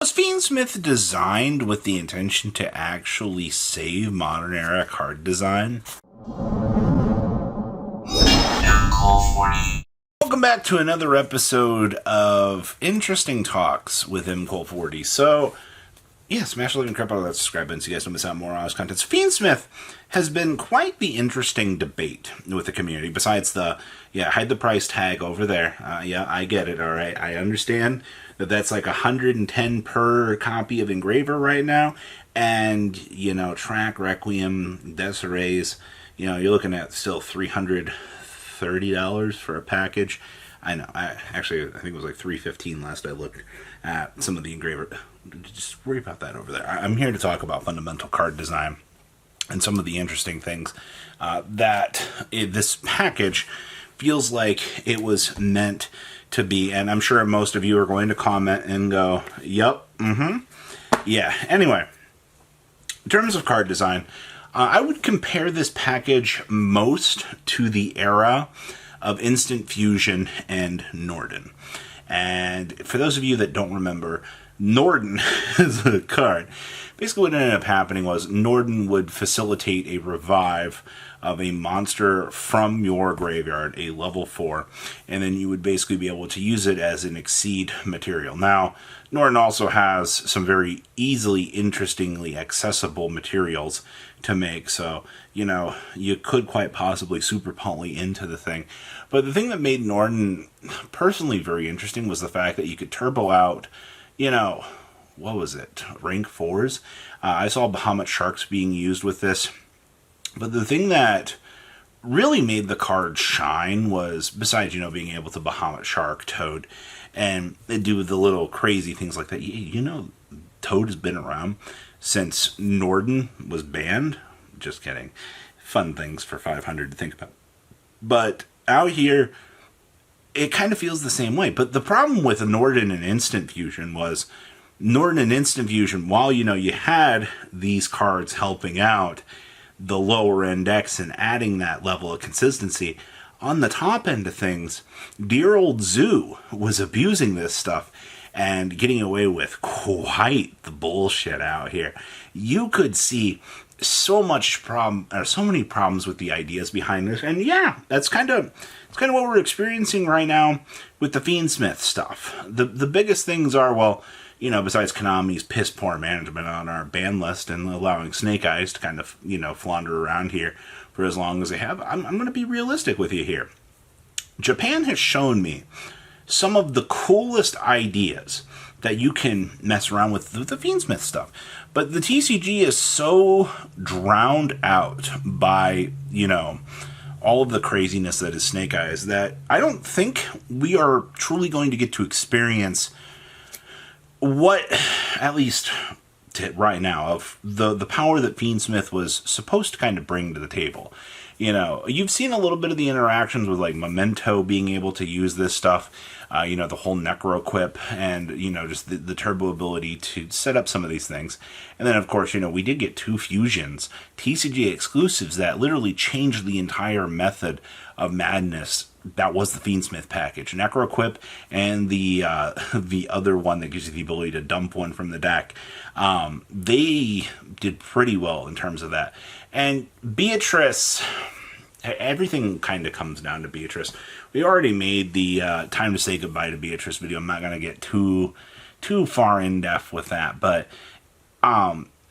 Was Fiendsmith designed with the intention to actually save modern era card design? Welcome back to another episode of Interesting Talks with MCole40. So, yeah, smash the like and crap out of that subscribe button so you guys don't miss out more on this content. So Fiendsmith has been quite the interesting debate with the community, besides the, hide the price tag over there. Yeah, I get it, alright. I understand that that's like 110 per copy of Engraver right now, and, Track, Requiem, Desirées, you're looking at still $330 for a package. I know, I think it was like $315 last I looked at some of the Engraver. Just worry about that over there. I'm here to talk about fundamental card design and some of the interesting things that this package feels like it was meant to be. And I'm sure most of you are going to comment and go, yep, yeah. Anyway, in terms of card design, I would compare this package most to the era of Instant Fusion and Norden. And for those of you that don't remember, Norden is a card. Basically what ended up happening was Norden would facilitate a revive of a monster from your graveyard, a level 4, and then you would basically be able to use it as an exceed material. Now, Norden also has some very easily, interestingly accessible materials to make, so, you could quite possibly super poly into the thing. But the thing that made Norden personally very interesting was the fact that you could turbo out, what was it, rank 4s? I saw Bahamut Sharks being used with this. But the thing that really made the card shine was, besides, being able to Bahamut Shark Toad and do the little crazy things like that, Toad has been around since Norden was banned. Just kidding. Fun things for 500 to think about. But out here, it kind of feels the same way. But the problem with Norden and Instant Fusion was Norden and Instant Fusion, while, you had these cards helping out the lower end decks and adding that level of consistency, on the top end of things, dear old Zoo was abusing this stuff and getting away with quite the bullshit out here. You could see so many problems with the ideas behind this, and yeah, it's kind of what we're experiencing right now with the Fiendsmith stuff. The biggest things are, besides Konami's piss poor management on our ban list and allowing Snake Eyes to kind of, flounder around here for as long as they have, I'm going to be realistic with you here. Japan has shown me some of the coolest ideas that you can mess around with the Fiendsmith stuff. But the TCG is so drowned out by, all of the craziness that is Snake Eyes that I don't think we are truly going to get to experience what, at least right now, of the power that Fiendsmith was supposed to kind of bring to the table. You've seen a little bit of the interactions with, like, Memento being able to use this stuff, the whole Necro Quip, and, just the turbo ability to set up some of these things. And then, of course, we did get 2 fusions, TCG exclusives, that literally changed the entire method of madness that was the Fiendsmith package. Necro Quip and the other one that gives you the ability to dump one from the deck. They did pretty well in terms of that. And Beatrice, everything kind of comes down to Beatrice. We already made the time to say goodbye to Beatrice video. I'm not going to get too far in depth with that, but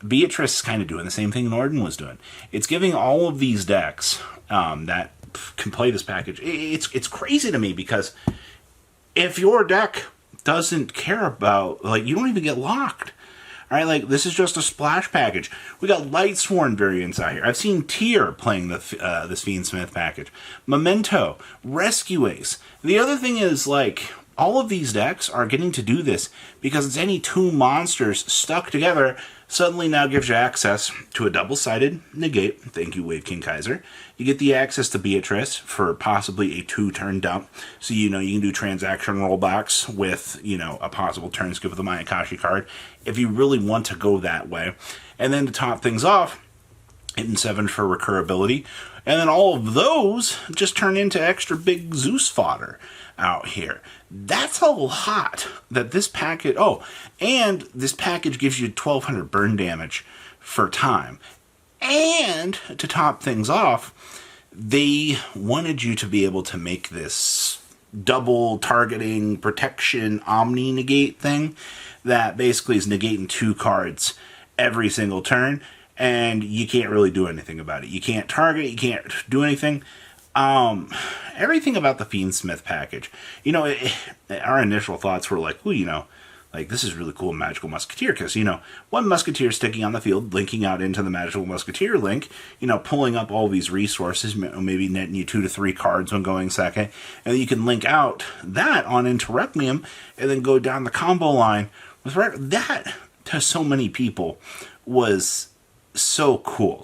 Beatrice is kind of doing the same thing Norden was doing. It's giving all of these decks that can play this package. It's crazy to me, because if your deck doesn't care about, you don't even get locked. Alright, this is just a splash package. We got Lightsworn variants out here. I've seen Tyr playing this Fiendsmith package. Memento, Rescue Ace. The other thing is, all of these decks are getting to do this because it's any 2 monsters stuck together suddenly now gives you access to a double-sided negate. Thank you, Wave King Kaiser. You get the access to Beatrice for possibly a 2-turn dump. So, you can do transaction rollbacks with, a possible turn skip with a Mayakashi card if you really want to go that way. And then to top things off, hitting 7 for recurability. And then all of those just turn into extra big Zeus fodder. out here. That's a lot that this package... Oh, and this package gives you 1,200 burn damage for time. And to top things off, they wanted you to be able to make this double targeting protection omni negate thing that basically is negating 2 cards every single turn, and you can't really do anything about it. You can't target, you can't do anything. Everything about the Fiendsmith package, our initial thoughts were like, ooh, like, this is really cool, Magical Musketeer, because, one Musketeer sticking on the field, linking out into the Magical Musketeer link, pulling up all these resources, maybe netting you 2 to 3 cards when going second, and then you can link out that on into Requiem, and then go down the combo line. That, to so many people, was so cool,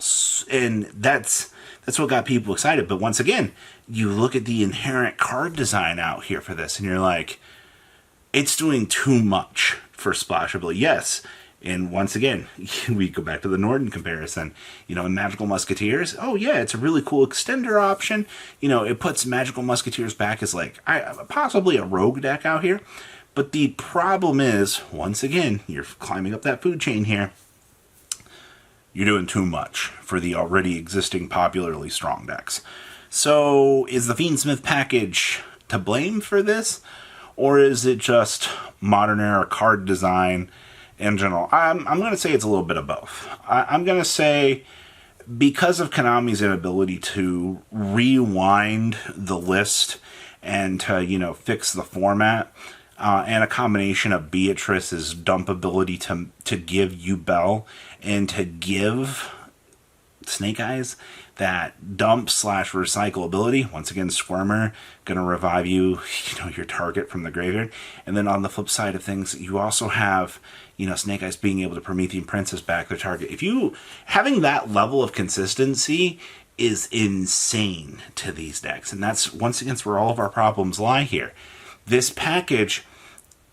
and that's what got people excited. But once again, you look at the inherent card design out here for this, and you're like, it's doing too much for splashability. Yes, and once again, we go back to the Norden comparison. In Magical Musketeers, oh yeah, it's a really cool extender option. It puts Magical Musketeers back as like possibly a rogue deck out here. But the problem is, once again, you're climbing up that food chain here. You're doing too much for the already existing popularly strong decks. So is the Fiendsmith package to blame for this? Or is it just modern era card design in general? I'm going to say it's a little bit of both. I'm going to say because of Konami's inability to rewind the list and to, fix the format, and a combination of Beatrice's dump ability to give Yubel and to give Snake Eyes that dump / recycle ability. Once again, Squirmer gonna revive you, your target from the graveyard. And then on the flip side of things, you also have, Snake Eyes being able to Promethean Princess back their target. If you having that level of consistency is insane to these decks, and that's once again where all of our problems lie here. This package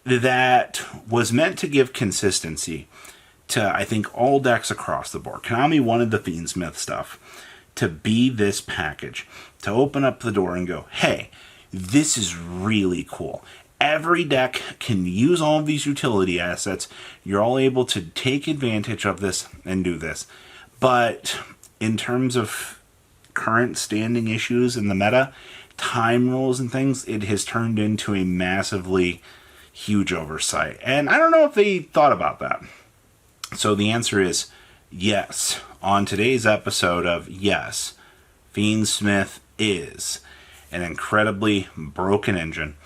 that was meant to give consistency to, I think, all decks across the board. Konami wanted the Fiendsmith stuff to be this package, to open up the door and go, hey, this is really cool. Every deck can use all of these utility assets. You're all able to take advantage of this and do this. But in terms of current standing issues in the meta, time rules and things, it has turned into a massively huge oversight. And I don't know if they thought about that. So the answer is yes. On today's episode of Yes, Fiendsmith is an incredibly broken engine.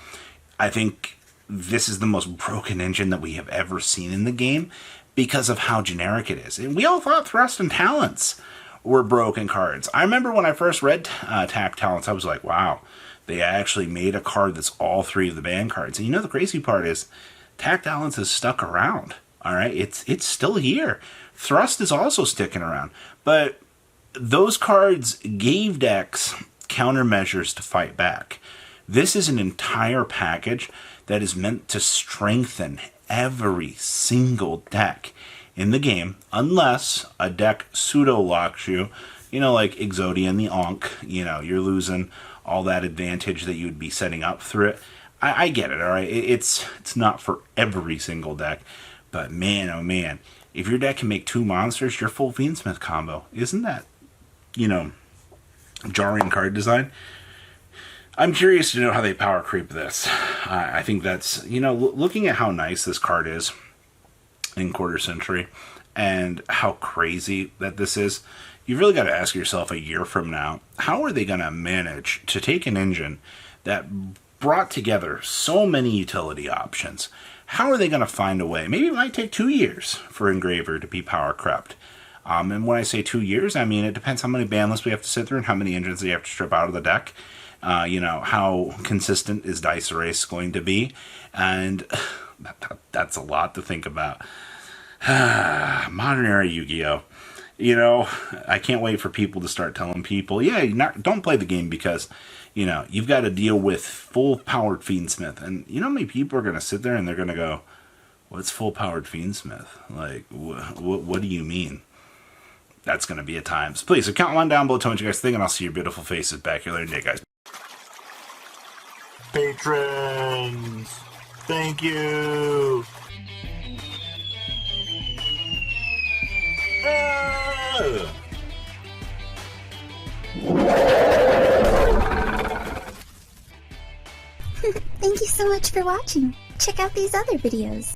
I think this is the most broken engine that we have ever seen in the game because of how generic it is. And we all thought Thrust and Talents were broken cards. I remember when I first read Tack Talents, I was like, wow, they actually made a card that's all 3 of the ban cards. And the crazy part is Tack Talents is stuck around. All right, it's still here. Thrust is also sticking around. But those cards gave decks countermeasures to fight back. This is an entire package that is meant to strengthen every single deck in the game, unless a deck pseudo-locks you, like Exodia and the Ankh, you're losing all that advantage that you'd be setting up through it. I get it, all right? It's not for every single deck, but man, oh man, if your deck can make 2 monsters, your full Fiendsmith combo. Isn't that, jarring card design? I'm curious to know how they power creep this. I think that's, looking at how nice this card is in Quarter Century and how crazy that this is, you've really got to ask yourself a year from now, how are they going to manage to take an engine that brought together so many utility options? How are they going to find a way? Maybe it might take 2 years for Engraver to be power crept. And when I say 2 years, I mean it depends how many ban lists we have to sit through and how many engines they have to strip out of the deck. How consistent is Dice Erase going to be? And that's a lot to think about. Modern era Yu-Gi-Oh! I can't wait for people to start telling people, don't play the game because, you've got to deal with full-powered Fiendsmith. And how many people are going to sit there and they're going to go, what's full-powered Fiendsmith? Like, what do you mean? That's going to be a time. So please, comment down below, tell me what you guys think, and I'll see your beautiful faces back here later today, guys. patrons. Thank you. Thank you so much for watching. Check out these other videos.